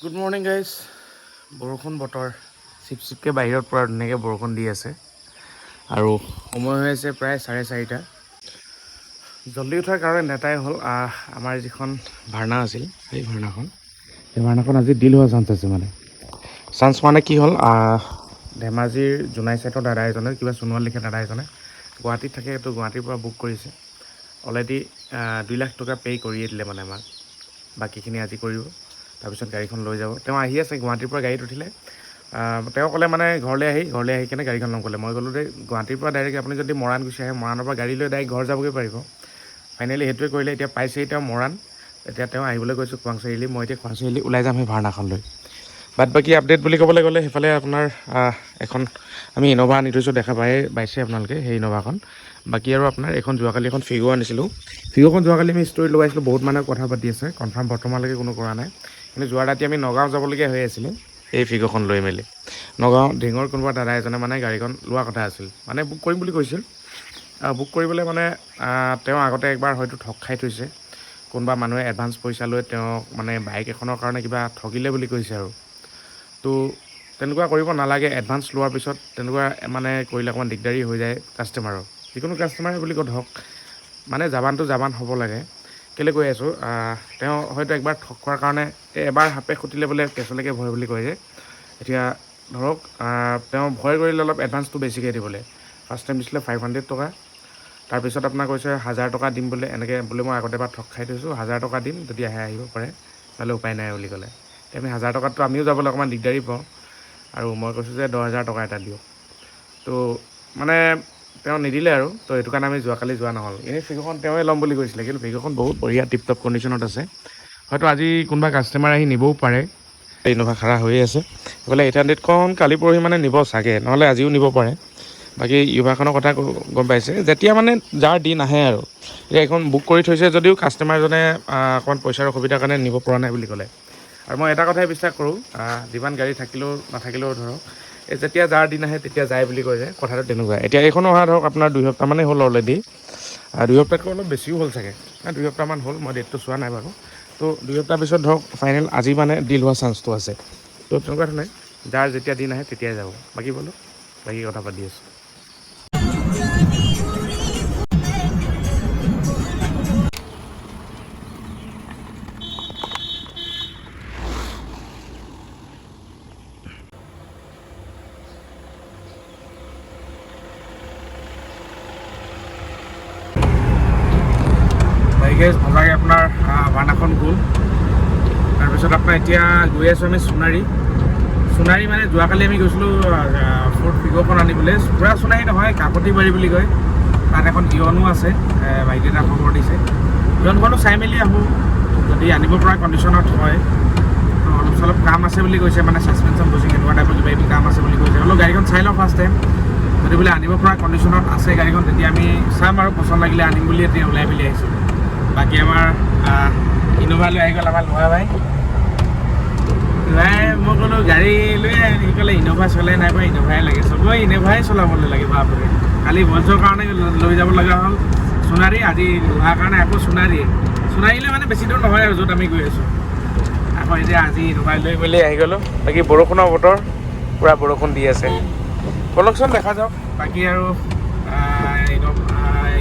Good morning guys. বৰষুণ বতৰ চিপচিপকৈ বাহিৰত পৰা ধুনীয়াকৈ বৰষুণ দি আছে আৰু সময় হৈ আছে প্ৰায় 4:30। জল্দি উঠাৰ কাৰণ এটাই হ'ল, আমাৰ যিখন ভাৰ্ণা আছিল সেই ভাৰ্ণাখন আজি ডিল হোৱা চান্স মানে কি হ'ল, ধেমাজিৰ জোনাই ছাইটৰ দাদা এজনে, কিবা সোণোৱাল লিখা দাদা এজনে গুৱাহাটীত থাকে, তো গুৱাহাটীৰ পৰা বুক কৰিছে। অলৰেডি 2 লাখ টকা পে' কৰিয়ে দিলে মানে আমাক, বাকীখিনি আজি কৰিব, তাৰপিছত গাড়ীখন লৈ যাব। তেওঁ আহি আছে গুৱাহাটীৰ পৰা গাড়ীত উঠিলে। তেওঁ ক'লে মানে ঘৰলৈ আহি কেনে গাড়ীখন ল'ম ক'লে। মই ক'লোঁ যে গুৱাহাটীৰ পৰা ডাইৰেক্ট আপুনি যদি মৰাণ গুচি আহে, মৰাণৰ পৰা গাড়ী লৈ ডাইৰেক্ট ঘৰ যাবগৈ পাৰিব। ফাইনেলি সেইটোৱে কৰিলে। এতিয়া পাইছেই তেওঁ মৰাণ। এতিয়া তেওঁ আহিবলৈ গৈছোঁ খোৱাং চাৰিআলি। মই এতিয়া খোৱাং চাৰিআলি ওলাই যাম সেই ভাৰ্ণাখন লৈ। বাদ বাকী আপডেট বুলি ক'বলৈ গ'লে সেইফালে আপোনাৰ এখন আমি ইন'ভা আনি থৈছোঁ, দেখা পাইছে আপোনালোকে সেই ইন'ভাখন। বাকী আৰু আপোনাৰ যোৱাকালি এখন ফিগ' আনিছিলোঁ। ফিগ'খন যোৱাকালি আমি ষ্টৰি লগাইছিলোঁ, বহুত মানুহে কথা পাতি আছে, কনফাৰ্ম বৰ্তমানলৈকে কোনো কৰা নাই। কিন্তু যোৱা ৰাতি আমি নগাঁও যাবলগীয়া হৈ আছিলোঁ এই ফিগ'খন লৈ মেলি। নগাঁও ঢিঙৰ কোনোবা দাদা এজনে মানে গাড়ীখন লোৱা কথা আছিল, মানে বুক কৰিম বুলি কৈছিল। বুক কৰিবলৈ মানে তেওঁ আগতে একবাৰ হয়তো ঠগ খাই থৈছে। কোনোবা মানুহে এডভান্স পইচা লৈ তেওঁক মানে বাইক এখনৰ কাৰণে কিবা ঠগিলে বুলি কৈছে আৰু। তো তেনেকুৱা কৰিব নালাগে। এডভান্স লোৱাৰ পিছত তেনেকুৱা মানে কৰিলে অকণমান দিগদাৰী হৈ যায় কাষ্টমাৰৰ, যিকোনো কাষ্টমাৰে বুলি হওক, মানে জাবানটো জাবান হ'ব লাগে। কেলৈ কৈ আছোঁ, তেওঁ হয়তো একবাৰ ঠগ খোৱাৰ কাৰণে এবাৰ সাপে খুটিলে বোলে কেঁচলৈকে ভয় বুলি কয় যে। এতিয়া ধৰক তেওঁ ভয় কৰিলে অলপ এডভান্সটো বেছিকৈ দিবলৈ। ফাৰ্ষ্ট টাইম দিছিলে 500 টকা, তাৰপিছত আপোনাৰ কৈছে 1000 টকা দিম বোলে। এনেকৈ বোলে মই আগতে এবাৰ ঠগ খাই থৈছোঁ, 1000 টকা দিম যদি আহিব পাৰে, নহ'লে উপায় নাই বুলি ক'লে। আমি 1000 টকাতটো আমিও যাবলৈ অকণমান দিগদাৰী পাওঁ, আৰু মই কৈছোঁ যে 10,000 টকা এটা দিয়ক। তো মানে তেওঁ নিদিলে আৰু, তো সেইটো কাৰণে আমি যোৱাকালি যোৱা নহ'ল। এনেই ফিগ'খন তেওঁৱে ল'ম বুলি কৈছিলে, কিন্তু ফিগ'খন বহুত বঢ়িয়া টিপটপ কণ্ডিশ্যনত আছে। হয়তো আজি কোনোবা কাষ্টমাৰ আহি নিবও পাৰে। ইন'ভা খাৰা হৈয়ে আছে। এইফালে 800খন কালি পৰহি মানে নিব চাগে, নহ'লে আজিও নিব পাৰে। বাকী ইন'ভাখনৰ কথা গম পাইছে, যেতিয়া মানে যাৰ দিন আহে আৰু। এতিয়া এইখন বুক কৰি থৈছে যদিও কাষ্টমাৰজনে অকণমান পইচাৰ অসুবিধাৰ কাৰণে নিব পৰা নাই বুলি ক'লে। আৰু মই এটা কথাই বিশ্বাস কৰোঁ, যিমান গাড়ী থাকিলেও নাথাকিলেও ধৰক, যেতিয়া যাৰ দিন আহে তেতিয়া যায় বুলি কয় যে, কথাটো তেনেকুৱা। এতিয়া এইখন অহা ধৰক আপোনাৰ 2 সপ্তাহমানেই হ'ল অলৰেডি। 2 সপ্তাহতকৈ অলপ বেছিও হ'ল চাগে, 2 সপ্তাহমান হ'ল, মই ডেটটো চোৱা নাই বাৰু। তো 2 সপ্তাহ পিছত ধৰক ফাইনেল আজি মানে ডিল হোৱা চান্সটো আছে। তো তেনেকুৱা ধৰণে যাৰ যেতিয়া দিন আহে তেতিয়াই যাব। বাকী কথা পাতি আছোঁ। সঁচাকৈ আপোনাৰ ভাৰ্ণাখন গ'ল। তাৰপিছত আপোনাৰ এতিয়া গৈ আছোঁ আমি সোণাৰী মানে যোৱাকালি আমি গৈছিলোঁ ফ'ৰ্ড ফিগ'খন আনিবলৈ। পূৰা সোণাৰী নহয়, কাকতিবাৰী বুলি কয়। তাত এখন ইয়নো আছে, ভাইটি এটা খবৰ দিছে। ইয়নখনো চাই মেলি আহোঁ, যদি আনিব পৰা কণ্ডিশ্যনত হয়। তো অলপ চলপ কাম আছে বুলি কৈছে, মানে ছাছপেনশ্যন বুজিং এনেকুৱা টাইপৰ কিবা কিবি কাম আছে বুলি কৈছে। অলপ গাড়ীখন চাই লওঁ ফাৰ্ষ্ট টাইম। যদি বোলে আনিব পৰা কণ্ডিশ্যনত আছে গাড়ীখন, তেতিয়া আমি চাম আৰু পচন্দ লাগিলে আনিম বুলি এতিয়া ওলাই মেলি আহিছোঁ। বাকী আমাৰ ইন'ভা লৈ আহি গ'ল আমাৰ ল'ৰা ভাই। মই ক'লোঁ গাড়ী লৈ আহি ক'লে ইন'ভা চলাই নাই বা ইন'ভাই লাগে, চবৰে ইন'ভাই চলাবলৈ লাগে বাপৰে। কালি ভইচৰ কাৰণে লৈ যাব লগা হ'ল সোণাৰী, আজি লোহাৰ কাৰণে আকৌ সোণাৰীলৈ মানে বেছি দূৰ নহয় আৰু য'ত আমি গৈ আছোঁ। আকৌ এতিয়া আজি ইন'ভাই লৈ মেলি আহি গ'লোঁ। বাকী বৰষুণৰ বতৰ, পূৰা বৰষুণ দি আছে। ব'লকচোন দেখা যাওক। বাকী আৰু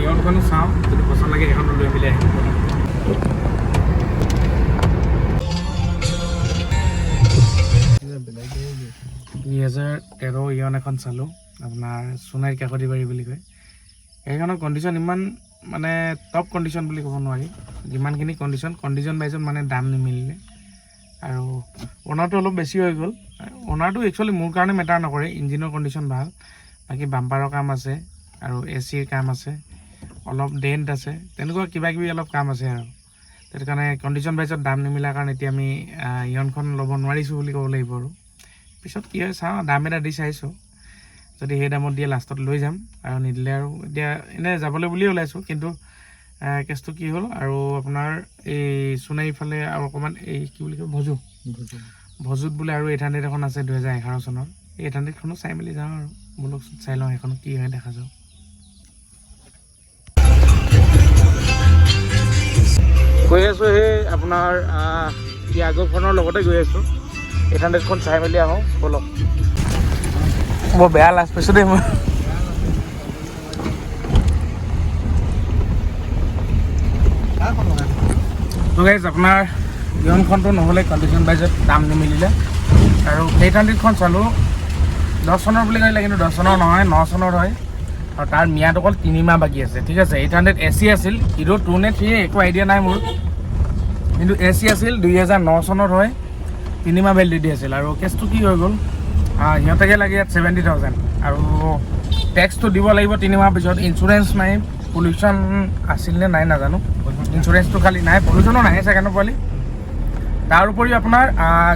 ইয়নখনো চাওঁ, যদি পচন্দ লাগে সেইখনো লৈ মেলি আহিম। 2013 ইয়ন এখন চালোঁ, আপোনাৰ সোণাৰী কাকতিবাৰী বুলি কয়। সেইখনৰ কণ্ডিশ্যন ইমান মানে টপ কণ্ডিশ্যন বুলি ক'ব নোৱাৰি। যিমানখিনি কণ্ডিশ্যন বাইজত মানে দাম নিমিলিলে। আৰু অ'নাৰটো অলপ বেছি হৈ গ'ল। অ'নাৰটো একচুৱেলি মোৰ কাৰণে মেটাৰ নকৰে, ইঞ্জিনৰ কণ্ডিশ্যন ভাল, বাকী বাম্পাৰৰ কাম আছে আৰু AC-ৰ কাম আছে, অলপ ডেণ্ট আছে, তেনেকুৱা কিবা কিবি অলপ কাম আছে আৰু। সেইটো কাৰণে কণ্ডিশ্যন বাইজত দাম নিমিলাৰ কাৰণে এতিয়া আমি ইয়নখন ল'ব নোৱাৰিছোঁ বুলি ক'ব লাগিব আৰু। পিছত কি হয় চাওঁ, দাম এটা দি চাইছোঁ, যদি সেই দামত দিয়ে লাষ্টত লৈ যাম, আৰু নিদিলে আৰু এতিয়া এনেই যাবলৈ বুলিয়ে ওলাইছোঁ। কিন্তু কেছটো কি হ'ল, আৰু আপোনাৰ এই সোণাৰীৰ ফালে আৰু অকণমান এই কি বুলি কয় ভজুত বোলে আৰু 800 এখন আছে 2011 চনৰ। এই 800খনো চাই মেলি যাওঁ আৰু। ব'লকচোন চাই লওঁ সেইখন কি হয়, দেখা যাওক। গৈ আছোঁ সেই আপোনাৰ টিয়াগোখনৰ লগতে গৈ আছোঁ। 800খন চাই মেলি আহোঁ ব'লক। বৰ বেয়া লাজ পাইছোঁ দেই মই। তো গাইজ আপোনাৰ ইয়নখনটো নহ'লে কণ্ডিশ্যন বাইজত দাম নিমিলিলে আৰু 800খন চালোঁ 10 চনৰ বুলি কৈছিলে, কিন্তু 10 চনৰ নহয় 9 চনৰ হয় আৰু তাৰ ম্যাদ অকল 3 মাহ বাকী আছে। ঠিক আছে, 800 AC আছিল, হিৰো 2 নে 3 একো আইডিয়া নাই মোৰ, কিন্তু AC আছিল 2009 চনৰ হয়, 3 মাহ ভেলিডিটি আছিল। আৰু কেছটো কি হৈ গ'ল, সিহঁতকে লাগে ইয়াত 70,000 আৰু টেক্সটো দিব লাগিব 3 মাহ পিছত। ইঞ্চুৰেঞ্চ নাই, পলিউশ্যন আছিল নে নাই নাজানো, ইঞ্চুৰেঞ্চটো খালি নাই, পলিউশ্যনো নাহে ছেকেণ্ডৰ পোৱালি। তাৰ উপৰিও আপোনাৰ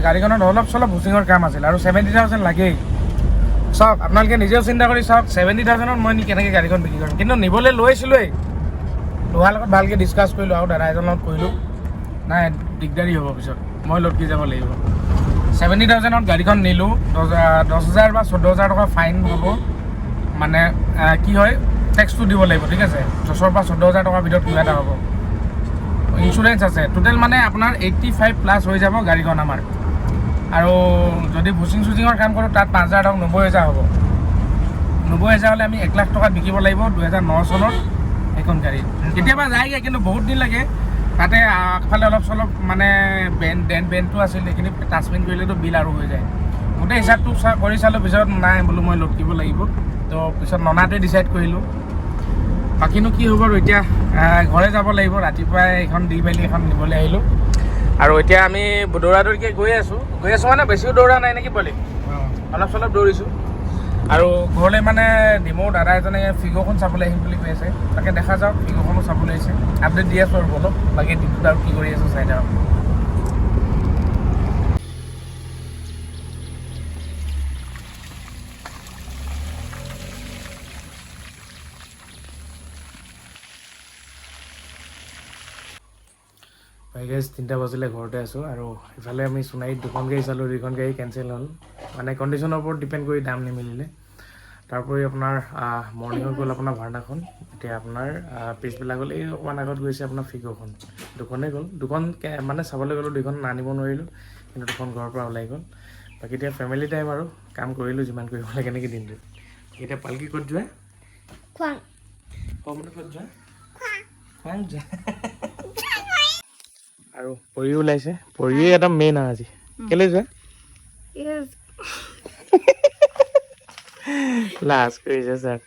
গাড়ীখনত অলপ চলপ বুচিঙৰ কাম আছিল আৰু 70,000 লাগেই। চাওক আপোনালোকে নিজেও চিন্তা কৰি চাওক, 70,000ত মই কেনেকৈ গাড়ীখন বিক্ৰী কৰিম। কিন্তু নিবলৈ লৈছিলোঁৱেই, লোহাৰ লগত ভালকৈ ডিছকাছ কৰিলোঁ আৰু দাদা এজনৰ লগত কৰিলোঁ, নাই দিগদাৰী হ'ব পিছত, মই লটকি যাব লাগিব। 70,000ত গাড়ীখন নিলোঁ, 10,000 বা 14,000 টকা ফাইন হ'ব, মানে কি হয় টেক্সটো দিব লাগিব। ঠিক আছে, 10,000 পৰা 14,000 টকাৰ ভিতৰত কিবা এটা হ'ব। ইঞ্চুৰেঞ্চ আছে টোটেল, মানে আপোনাৰ 85+ হৈ যাব গাড়ীখন আমাৰ। আৰু যদি বুচিং চুচিঙৰ কাম কৰোঁ তাত 5,000 টকা 90,000 হ'ব। 90,000 হ'লে আমি 1 লাখ টকাত বিকিব লাগিব 2009 চনত সেইখন গাড়ী। কেতিয়াবা যায়গৈ, কিন্তু বহুত দিন লাগে। তাতে আগফালে অলপ চলপ মানে বেণ্ডটো আছিল, সেইখিনি টাচমেণ্ট কৰিলেতো বিল আৰু হৈ যায়। গোটেই হিচাপটো কৰি চালোঁ, পিছত নাই বোলো মই লটকিব লাগিব, তো পিছত ননাটোৱে ডিচাইড কৰিলোঁ। বাকীনো কি হ'ব আৰু এতিয়া ঘৰে যাব লাগিব। ৰাতিপুৱাই এইখন দি মেলি এখন নিবলৈ আহিলোঁ আৰু এতিয়া আমি দৌৰা দৌৰিকৈ গৈ আছোঁ মানে বেছিও দৌৰা নাই নেকি পোৱালি, অলপ চলপ দৌৰিছোঁ। আৰু ঘৰলৈ মানে ডিমৌৰ দাদা এজনে ফিগৰখন চাবলৈ আহিম বুলি কৈ আছে, তাকে দেখা যাওক, ফিগৰখনো চাবলৈ আহিছে, আপডেট দি আছোঁ আৰু বলক। বাকী দিনটোত আৰু কি কৰি আছোঁ চাই যাওক। গাইজ 3টা বাজিলে ঘৰতে আছোঁ আৰু ইফালে আমি সোণাৰীত 2খন গাড়ী চালোঁ, 2খন গাড়ী কেঞ্চেল হ'ল, মানে কণ্ডিশ্যনৰ ওপৰত ডিপেণ্ড কৰি দাম নিমিলিলে। তাৰোপৰি আপোনাৰ মৰ্ণিঙত গ'ল আপোনাৰ ভাৰ্নাখন, এতিয়া আপোনাৰ পিছবেলা গ'ল এই অকণমান আগত গৈছে আপোনাৰ ফিগৰখন। 2খনেই গ'ল, 2খন মানে চাবলৈ গ'লোঁ, 2খন আনিব নোৱাৰিলোঁ, কিন্তু 2খন ঘৰৰ পৰা ওলাই গ'ল। বাকী এতিয়া ফেমিলি টাইম আৰু কাম কৰিলোঁ যিমান কৰিব লাগে নেকি দিনটোত। এতিয়া পালকি ক'ত যোৱা? খোৱাং। ক'ত যোৱা? খোৱাং যোৱা। আৰু পৰিও ওলাইছে, পৰিয়ে একদম মেইন আৰু আজি কেলৈ যোৱা? লাজ কৰিছে ছাৰ।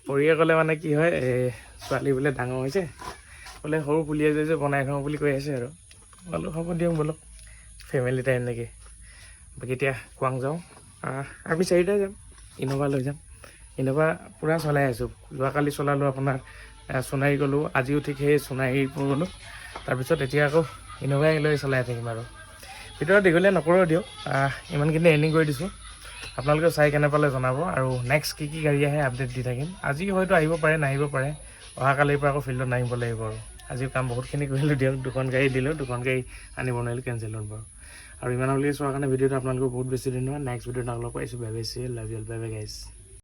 পৰিয়ে ক'লে মানে কি হয়, ছোৱালী বোলে ডাঙৰ হৈছে, বোলে সৰু পুলিয়ে যে বনাই থওঁ বুলি কৈ আছে আৰু বোলো হ'ব দিয়ক ব'লক, ফেমিলি টাইম নেকি। বাকী এতিয়া খোৱাং যাওঁ, আমি 4টাই যাম, ইন'ভা লৈ যাম। ইন'ভা পূৰা চলাই আছোঁ, যোৱাকালি চলালোঁ আপোনাৰ সোণাৰী গ'লোঁ, আজিও ঠিক সেই সোণাৰীপুৰ গ'লোঁ, তাৰপিছত এতিয়া আকৌ ইন'ভাই লৈ চলাই থাকিম আৰু। ভিতৰত দীঘলীয়া নকৰোঁ দিয়ক, ইমানখিনি এণ্ডিং কৰি দিছোঁ। আপোনালোকে চাই কেনে পালে জনাব, আৰু নেক্সট কি গাড়ী আহে আপডেট দি থাকিম। আজি হয়তো আহিব পাৰে, নাহিব পাৰে, অহাকালিৰ পৰা আকৌ ফিল্ডত নামিব লাগিব আৰু। আজিও কাম বহুতখিনি কৰিলোঁ দিয়ক, 2খন গাড়ী দিলোঁ, 2খন গাড়ী আনিব নোৱাৰিলোঁ, কেঞ্চেল হ'ল বাৰু। আৰু ইমানলৈকে চোৱাৰ কাৰণে ভিডিঅ'টো আপোনালোকক বহুত বেছি ধন্যবাদ। নেক্সট ভিডিঅ'ত আপোনালোকক পাইছোঁ, bye bye, see you, love you all, bye bye guys.